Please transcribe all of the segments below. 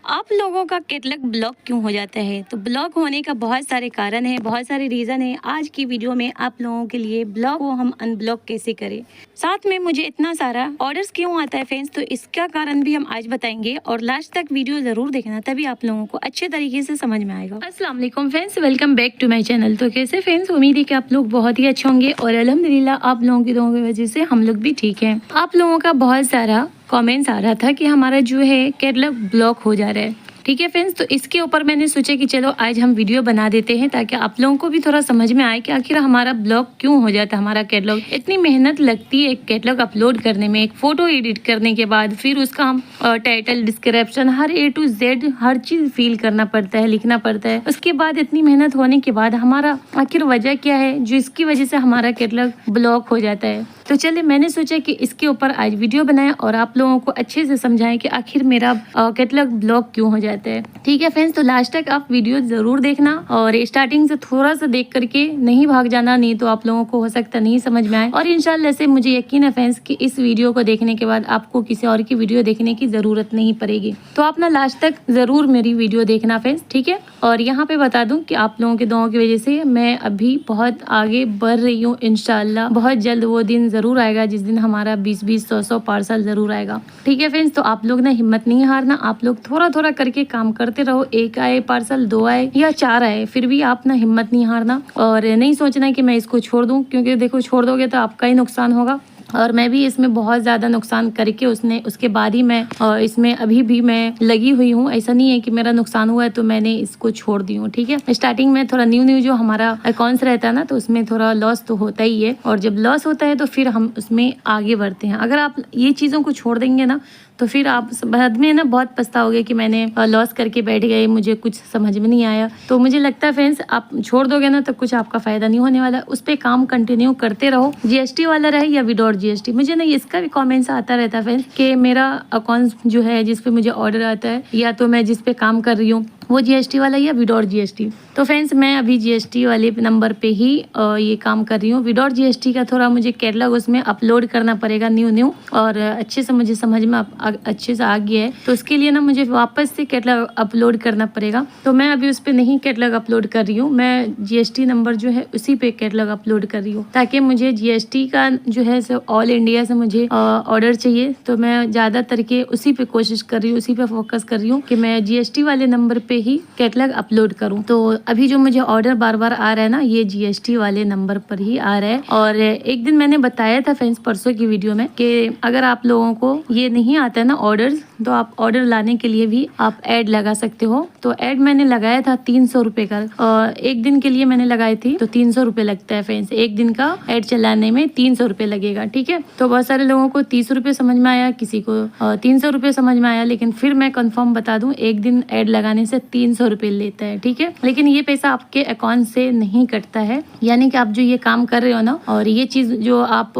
आप लोगों का कैटलॉग ब्लॉक क्यों हो जाता है? तो ब्लॉक होने का बहुत सारे कारण है, बहुत सारे रीज़न है। आज की वीडियो में आप लोगों के लिए ब्लॉक को हम अनब्लॉक कैसे करें, साथ में मुझे इतना सारा ऑर्डर्स क्यों आता है फ्रेंड्स, तो इसका कारण भी हम आज बताएंगे और लास्ट तक वीडियो जरूर देखना, तभी आप लोगों को अच्छे तरीके से समझ में आएगा। अस्सलाम वालेकुम friends, welcome back to my channel. तो कैसे फ्रेंड्स, उम्मीद है कि आप लोग बहुत ही अच्छे होंगे और अल्हम्दुलिल्लाह आप लोगों की दुआओं की वजह से हम लोग भी ठीक हैं। आप लोगों का बहुत सारा कमेंट्स आ रहा था कि हमारा जो है कैटलॉग ब्लॉक हो जा रहा है। ठीक है फ्रेंड्स, तो इसके ऊपर मैंने सोचा कि चलो आज हम वीडियो बना देते हैं ताकि आप लोगों को भी थोड़ा समझ में आए कि आखिर हमारा ब्लॉग क्यों हो जाता है। हमारा कैटलॉग, इतनी मेहनत लगती है एक कैटलॉग अपलोड करने में, एक फोटो एडिट करने के बाद फिर उसका हम title, description, her A to Z हर चीज फिल करना पड़ता है, लिखना पड़ता है। उसके बाद इतनी मेहनत होने के बाद हमारा आखिर वजह क्या है जो इसकी वजह से हमारा कैटलॉग ब्लॉक हो जाता है। तो चलिए मैंने सोचा कि इसके ऊपर आज वीडियो बनाएं और आप लोगों को अच्छे से समझाएं कि आखिर मेरा कैटलॉग ब्लॉक क्यों हो जाता है। ठीक है फ्रेंड्स, तो लास्ट तक आप वीडियो जरूर देखना और स्टार्टिंग से थोड़ा सा देख करके नहीं भाग जाना, नहीं तो आप लोगों को हो सकता नहीं समझ में आए। और इंशाल्लाह से मुझे यकीन है फ्रेंड्स कि इस वीडियो को देखने के बाद आपको किसी और की वीडियो देखने की जरूरत नहीं पड़ेगी। तो आप ना लास्ट तक जरूर मेरी वीडियो देखना फ्रेंड्स, ठीक है। और यहाँ पे बता दूं कि आप लोगों के दुआओं की वजह से मैं अभी बहुत आगे बढ़ रही हूँ। इंशाल्लाह बहुत जल्द वो दिन जरूर आएगा जिस दिन हमारा 20-20, 100-100 पार्सल जरूर आएगा। ठीक है फ्रेंड्स, तो आप लोग ना हिम्मत नहीं हारना, आप लोग थोड़ा थोड़ा करके काम करते रहो। एक आए पार्सल, 2 आए या 4 आए, फिर भी आप ना हिम्मत नहीं हारना और नहीं सोचना कि मैं इसको छोड़ दूं, क्योंकि देखो छोड़ दोगे तो आपका ही नुकसान होगा। और मैं भी इसमें बहुत ज़्यादा नुकसान करके उसके बाद ही मैं इसमें अभी भी मैं लगी हुई हूँ। ऐसा नहीं है कि मेरा नुकसान हुआ है तो मैंने इसको छोड़ दी हूँ। ठीक है, स्टार्टिंग में थोड़ा न्यू जो हमारा अकाउंट्स रहता है ना, तो उसमें थोड़ा लॉस तो होता ही है और जब लॉस होता है तो फिर हम उसमें आगे बढ़ते हैं। अगर आप ये चीज़ों को छोड़ देंगे ना तो फिर आप बाद में ना बहुत पछताओगे कि मैंने लॉस करके बैठ गए, मुझे कुछ समझ में नहीं आया। तो मुझे लगता है फ्रेंड्स, आप छोड़ दोगे ना तो कुछ आपका फायदा नहीं होने वाला। उस पर काम कंटिन्यू करते रहो, GST वाला रहे या विदाउट GST। मुझे ना इसका भी कमेंट्स आता रहता है फ्रेंड्स कि मेरा अकाउंट जो है जिस पे मुझे ऑर्डर आता है या तो मैं जिस पे काम कर रही हूँ वो GST वाला या विदाउट GST। तो फ्रेंड्स मैं अभी GST वाले नंबर पे ही ये काम कर रही हूँ। विदाउट GST का थोड़ा मुझे कैटलॉग उसमें अपलोड करना पड़ेगा न्यू और अच्छे से मुझे समझ में अच्छे से आ गया है। तो उसके लिए ना मुझे वापस से कैटलॉग अपलोड करना पड़ेगा। तो मैं अभी उस पर नहीं कैटलॉग अपलोड कर रही हूँ, मैं GST नंबर जो है उसी पे कैटलॉग अपलोड कर रही हूँ ताकि मुझे GST का जो है ऑल इंडिया से मुझे ऑर्डर चाहिए। तो मैं ज़्यादातर के उसी पे कोशिश कर रही हूँ, उसी पे फोकस कर रही हूँ कि मैं GST वाले नंबर पे ही कैटलॉग अपलोड करूं। तो अभी जो मुझे ऑर्डर बार बार आ रहा है ना, ये GST वाले नंबर पर ही आ रहा है। और एक दिन मैंने बताया था फ्रेंड्स परसों की वीडियो में कि अगर आप लोगों को ये नहीं आता है ना ऑर्डर, तो आप ऑर्डर लाने के लिए भी आप ऐड लगा सकते हो। तो ऐड मैंने लगाया था 300 रुपए का, और एक दिन के लिए मैंने लगाई थी तो 300 रुपए लगता है फ्रेंड्स। एक दिन का ऐड चलाने में 300 रुपए लगेगा। ठीक है, तो बहुत सारे लोगों को 30 रुपए समझ में आया, किसी को 300 रुपए समझ में आया, लेकिन फिर मैं कंफर्म बता दूं एक दिन ऐड लगाने से 300 रुपए लेता है। ठीक है, लेकिन ये पैसा आपके अकाउंट से नहीं कटता है, यानी कि आप जो ये काम कर रहे हो ना, और ये चीज जो आप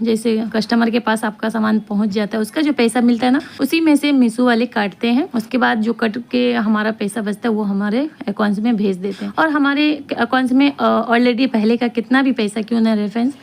जैसे कस्टमर के पास आपका सामान पहुंच जाता है उसका जो पैसा मिलता है ना, उसी में से मीशो वाले काटते हैं। उसके बाद जो कट के हमारा पैसा बचता है वो हमारे अकाउंट में भेज देते हैं। और हमारे अकाउंट में ऑलरेडी पहले का कितना भी पैसा क्यों ना रेफरेंस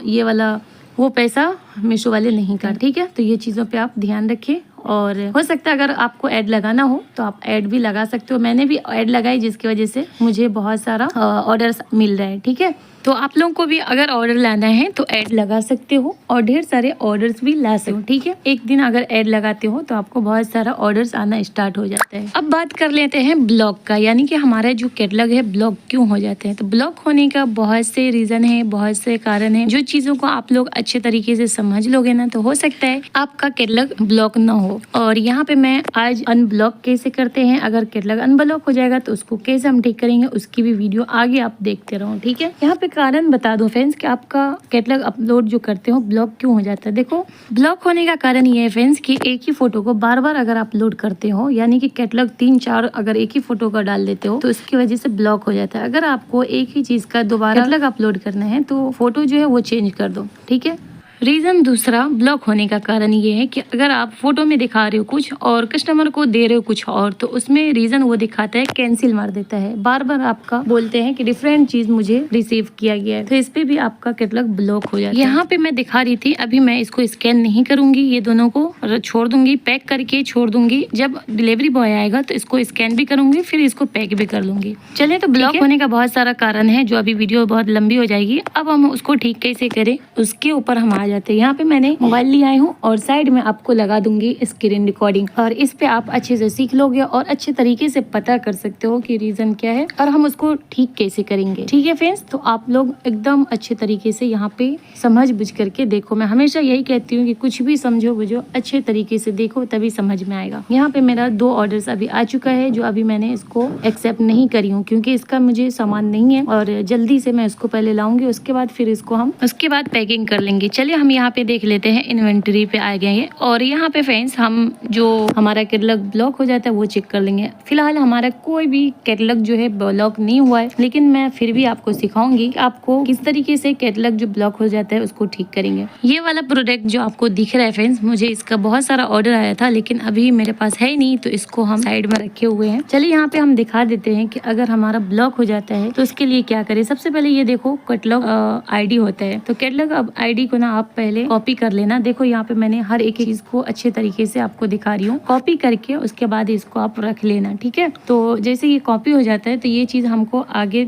ये वाला वो पैसा मीशो वाले नहीं काट। ठीक है, तो ये चीज़ों पे आप ध्यान रखिए। और हो सकता है अगर आपको ऐड लगाना हो तो आप ऐड भी लगा सकते हो। मैंने भी ऐड लगाई जिसकी वजह से मुझे बहुत सारा ऑर्डर्स मिल रहा है। ठीक है, तो आप लोगों को भी अगर ऑर्डर लाना है तो ऐड लगा सकते हो और ढेर सारे ऑर्डर्स भी ला सकते हो। ठीक है, एक दिन अगर ऐड लगाते हो तो आपको बहुत सारा ऑर्डर्स आना स्टार्ट हो जाता है। अब बात कर लेते हैं ब्लॉक का, यानी कि हमारा जो कैटलॉग है ब्लॉक क्यों हो जाते हैं। तो ब्लॉक होने का बहुत से रीजन है, बहुत से कारण है। जो चीजों को आप लोग अच्छे तरीके से समझ लोगे ना तो हो सकता है आपका कैटलॉग ब्लॉक ना हो। और यहाँ पे मैं आज अनब्लॉक कैसे करते हैं, अगर कैटलॉग अनब्लॉक हो जाएगा तो उसको कैसे हम ठीक करेंगे उसकी भी वीडियो आगे आप देखते रहो। ठीक है, यहाँ पे कारण बता दो फ्रेंड्स कि आपका कैटलॉग अपलोड जो करते हो ब्लॉक क्यों हो जाता है। देखो, ब्लॉक होने का कारण ये है फ्रेंड्स कि एक ही फोटो को बार बार अगर अपलोड करते हो, यानी कि कैटलॉग 3-4 अगर एक ही फोटो का डाल देते हो तो उसकी वजह से ब्लॉक हो जाता है। अगर आपको एक ही चीज का दोबारा कैटलॉग अपलोड करना है तो फोटो जो है वो चेंज कर दो। ठीक है, रीज़न दूसरा ब्लॉक होने का कारण ये है कि अगर आप फोटो में दिखा रहे हो कुछ और कस्टमर को दे रहे हो कुछ और, तो उसमें रीज़न वो दिखाता है, कैंसिल मार देता है, बार बार आपका बोलते हैं कि डिफरेंट चीज़ मुझे रिसीव किया गया है, तो इस पे भी आपका कैटलॉग ब्लॉक हो जाता है। यहाँ पे मैं दिखा रही थी, अभी मैं इसको स्कैन नहीं करूंगी, ये दोनों को छोड़ दूंगी, पैक करके छोड़ दूंगी। जब डिलीवरी बॉय आएगा तो इसको स्कैन भी करूंगी, फिर इसको पैक भी कर लूंगी। चले, तो ब्लॉक होने का बहुत सारा कारण है, जो अभी वीडियो बहुत लंबी हो जाएगी। अब हम उसको ठीक कैसे करें, उसके ऊपर हम आ जाते हैं। यहाँ पे मैंने मोबाइल लिया हूँ और साइड में आपको लगा दूंगी स्क्रीन रिकॉर्डिंग, और इस पे आप अच्छे से सीख लोगे और अच्छे तरीके से पता कर सकते हो कि रीजन क्या है और हम उसको ठीक कैसे करेंगे। ठीक है फ्रेंड्स, तो आप लोग एकदम अच्छे तरीके से यहाँ पे समझ बुझ करके देखो। मैं हमेशा यही कहती हूँ कि कुछ भी समझो बुझो अच्छे तरीके से देखो, तभी समझ में आएगा। यहाँ पे मेरा 2 ऑर्डर्स अभी आ चुका है, जो अभी मैंने इसको एक्सेप्ट नहीं करी हूँ, क्योंकि इसका मुझे सामान नहीं है और जल्दी से मैं इसको पहले लाऊंगी, उसके बाद फिर इसको हम उसके बाद पैकिंग कर लेंगे। चलिए हम यहाँ पे देख लेते हैं, इन्वेंटरी पे आ गए हैं और यहाँ पे फ्रेंड्स हम जो हमारा कैटलॉग ब्लॉक हो जाता है वो चेक कर लेंगे। फिलहाल हमारा कोई भी कैटलॉग जो है ब्लॉक नहीं हुआ है, लेकिन मैं फिर भी आपको सिखाऊंगी कि आपको किस तरीके से कैटलॉग जो ब्लॉक हो जाता है उसको ठीक करेंगे। ये वाला प्रोडक्ट जो आपको दिख रहा है फ्रेंड्स, मुझे इसका बहुत सारा ऑर्डर आया था, लेकिन अभी मेरे पास है नहीं, तो इसको हम साइड में रखे हुए हैं। चलिए यहाँ पे हम दिखा देते हैं कि अगर हमारा ब्लॉक हो जाता है तो उसके लिए क्या करें। सबसे पहले ये देखो कैटलॉग आईडी होता है, तो कैटलॉग अब आईडी को ना आप पहले कॉपी कर लेना। देखो यहाँ पे मैंने हर एक चीज को अच्छे तरीके से आपको दिखा रही हूँ, कॉपी करके उसके बाद इसको आप रख लेना। ठीक है, तो जैसे ये कॉपी हो जाता है तो ये चीज हमको आगे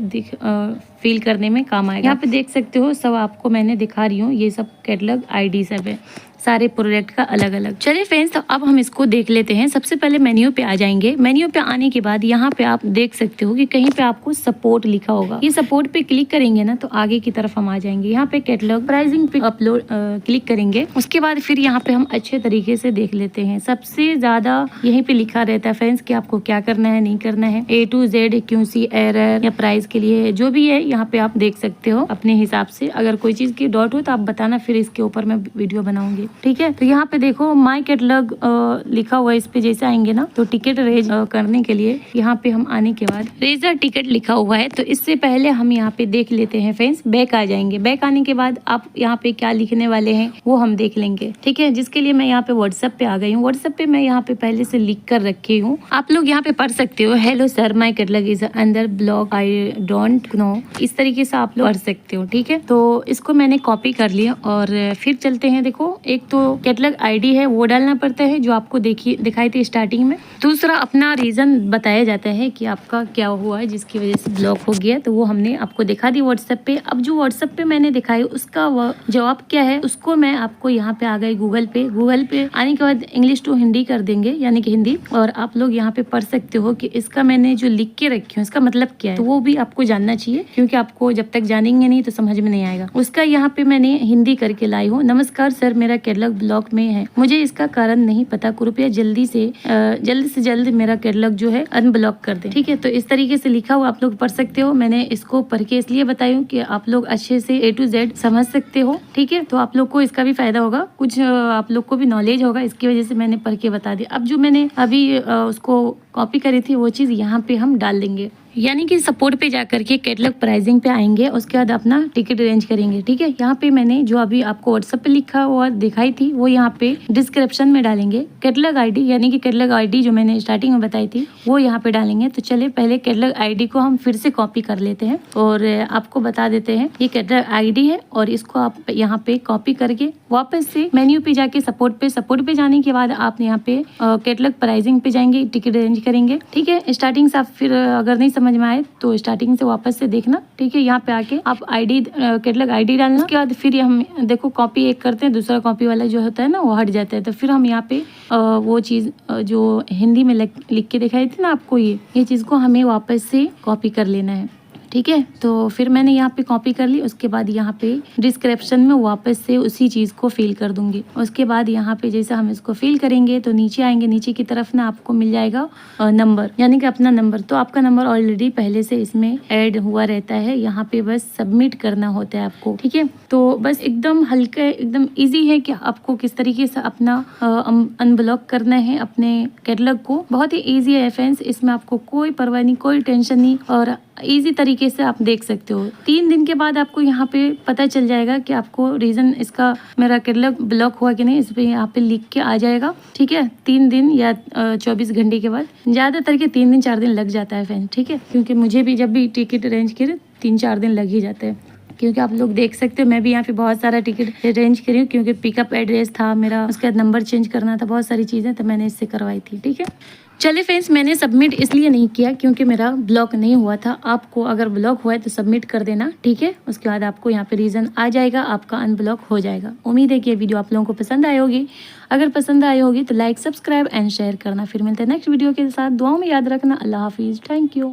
फील करने में काम आएगा। यहाँ पे देख सकते हो सब आपको मैंने दिखा रही हूँ, ये सब कैटलॉग आईडी सब है, सारे प्रोडक्ट का अलग अलग। चलिए फ्रेंड्स, तो अब हम इसको देख लेते हैं। सबसे पहले मेन्यू पे आ जाएंगे। मेन्यू पे आने के बाद यहाँ पे आप देख सकते हो कि कहीं पे आपको सपोर्ट लिखा होगा, ये सपोर्ट पे क्लिक करेंगे ना तो आगे की तरफ हम आ जाएंगे। यहाँ पे कैटलॉग प्राइसिंग पे अपलोड क्लिक करेंगे, उसके बाद फिर यहाँ पे हम अच्छे तरीके से देख लेते हैं। सबसे ज्यादा यहीं पे लिखा रहता है फ्रेंड्स कि आपको क्या करना है, नहीं करना है। A to Z QC error या प्राइस के लिए जो भी है यहाँ पे आप देख सकते हो अपने हिसाब से। अगर कोई चीज की डॉट हो तो आप बताना, फिर इसके ऊपर मैं वीडियो बनाऊंगी। ठीक है, तो यहाँ पे देखो माई कैटलॉग लिखा हुआ है, इस पे जैसे आएंगे ना तो टिकट रेज करने के लिए यहाँ पे हम आने के बाद रेजर टिकट लिखा हुआ है, तो इससे पहले हम यहाँ पे देख लेते हैं फ्रेंड्स। बैक आ जाएंगे, बैक आने के बाद आप यहाँ पे क्या लिखने वाले हैं वो हम देख लेंगे। ठीक है, जिसके लिए मैं यहाँ पे व्हाट्सएप पे आ गई हूँ। व्हाट्सएप पे मैं यहाँ पे पहले से लिख कर रखी हूँ, आप लोग यहाँ पे पढ़ सकते हो। Hello sir, my catalogue is under block, I don't know, इस तरीके से आप लोग पढ़ सकते हो। ठीक है, तो इसको मैंने कॉपी कर लिया और फिर चलते हैं। देखो, एक तो कैटलॉग आईडी है वो डालना पड़ता है जो आपको दिखाई थी स्टार्टिंग में। दूसरा अपना रीजन बताया जाता है कि आपका क्या हुआ है जिसकी वजह से ब्लॉक हो गया, तो वो हमने आपको दिखा दी व्हाट्सएप पे। अब जो व्हाट्सएप पे मैंने दिखाई उसका जवाब क्या है उसको मैं आपको यहाँ पे आ गई गूगल पे। गूगल पे आने के बाद इंग्लिश टू हिंदी कर देंगे, यानी कि हिंदी, और आप लोग यहाँ पे पढ़ सकते हो कि इसका मैंने जो लिख के रखी हूँ इसका मतलब क्या है, तो वो भी आपको जानना चाहिए, क्योंकि आपको जब तक जानेंगे नहीं तो समझ में नहीं आएगा। उसका यहाँ पे मैंने हिंदी करके लाई हूँ। नमस्कार सर, मेरा कैटलॉग ब्लॉक में है, मुझे इसका कारण नहीं पता, कृपया जल्द से जल्द मेरा कैटलॉग जो है अनब्लॉक कर दे। ठीक है, तो इस तरीके से लिखा हुआ आप लोग पढ़ सकते हो। मैंने इसको पढ़ के इसलिए बताई हूँ कि आप लोग अच्छे से A to Z समझ सकते हो। ठीक है, तो आप लोग को इसका भी फायदा होगा, कुछ आप लोग को भी नॉलेज होगा, इसकी वजह से मैंने पढ़ के बता दिया। अब जो मैंने अभी उसको कॉपी करी थी वो चीज यहाँ पे हम डाल देंगे, यानी कि सपोर्ट पे जाकर के कैटलॉग प्राइसिंग पे आएंगे, उसके बाद अपना टिकट अरेंज करेंगे। ठीक है, यहाँ पे मैंने जो अभी आपको व्हाट्सएप पे लिखा हुआ दिखाई थी वो यहाँ पे डिस्क्रिप्शन में डालेंगे। कैटलॉग आईडी, यानी कि कैटलॉग आईडी जो मैंने स्टार्टिंग में बताई थी वो यहाँ पे डालेंगे। तो चलिए पहले कैटलॉग आईडी को हम फिर से कॉपी कर लेते हैं और आपको बता देते हैं ये कैटलॉग आईडी है, और इसको आप यहाँ पे कॉपी करके वापस से मेन्यू पे जाके सपोर्ट पे जाने के बाद आप यहाँ पे कैटलॉग प्राइसिंग पे जाएंगे, टिकट अरेंज करेंगे। ठीक है, स्टार्टिंग से आप फिर अगर नहीं समझ में आए तो स्टार्टिंग से वापस से देखना। ठीक है, यहाँ पे आके आप आईडी कैटलॉग आईडी डालना, उसके बाद फिर हम देखो कॉपी एक करते हैं, दूसरा कॉपी वाला जो होता है ना वो हट जाता है, तो फिर हम यहाँ पे वो चीज जो हिंदी में लिख के दिखाई थी ना आपको, ये चीज को हमें वापस से कॉपी कर लेना है। ठीक है, तो फिर मैंने यहाँ पे कॉपी कर ली, उसके बाद यहाँ पे डिस्क्रिप्शन में वापस से उसी चीज को फिल कर दूंगी। उसके बाद यहाँ पे जैसे हम इसको फिल करेंगे तो नीचे आएंगे, नीचे की तरफ ना आपको मिल जाएगा नंबर, यानी कि अपना नंबर। तो आपका नंबर ऑलरेडी पहले से इसमें ऐड हुआ रहता है, यहाँ पे बस सबमिट करना होता है आपको। ठीक है, तो बस एकदम हल्का, एकदम ईजी है कि आपको किस तरीके से अपना अनब्लॉक करना है अपने कैटलॉग को। बहुत ही ईजी है फ्रेंड्स, इसमें आपको कोई परवाह नहीं, कोई टेंशन नहीं, और इजी तरीके से आप देख सकते हो। 3 दिन के बाद आपको यहाँ पे पता चल जाएगा कि आपको रीज़न इसका मेरा केटलॉग ब्लॉक हुआ कि नहीं, इस पर यहाँ पे लिख के आ जाएगा। ठीक है, 3 दिन या 24 घंटे के बाद, ज़्यादातर के 3 दिन 4 दिन लग जाता है फ्रेंड। ठीक है, क्योंकि मुझे भी जब भी टिकट अरेंज करे 3-4 दिन लग ही जाते हैं, क्योंकि आप लोग देख सकते हो मैं भी यहाँ पे बहुत सारा टिकट अरेंज करी हूँ, क्योंकि पिकअप एड्रेस था मेरा, उसके बाद नंबर चेंज करना था, बहुत सारी चीज़ें तो मैंने इससे करवाई थी। ठीक है, चलिए फ्रेंड्स, मैंने सबमिट इसलिए नहीं किया क्योंकि मेरा ब्लॉक नहीं हुआ था। आपको अगर ब्लॉक हुआ है तो सबमिट कर देना। ठीक है, उसके बाद आपको यहाँ पे रीज़न आ जाएगा, आपका अनब्लॉक हो जाएगा। उम्मीद है कि ये वीडियो आप लोगों को पसंद आई होगी। अगर पसंद आई होगी तो लाइक, सब्सक्राइब एंड शेयर करना। फिर मिलते हैं नेक्स्ट वीडियो के साथ। दुआओं में याद रखना। अल्लाह हाफिज़। Thank you.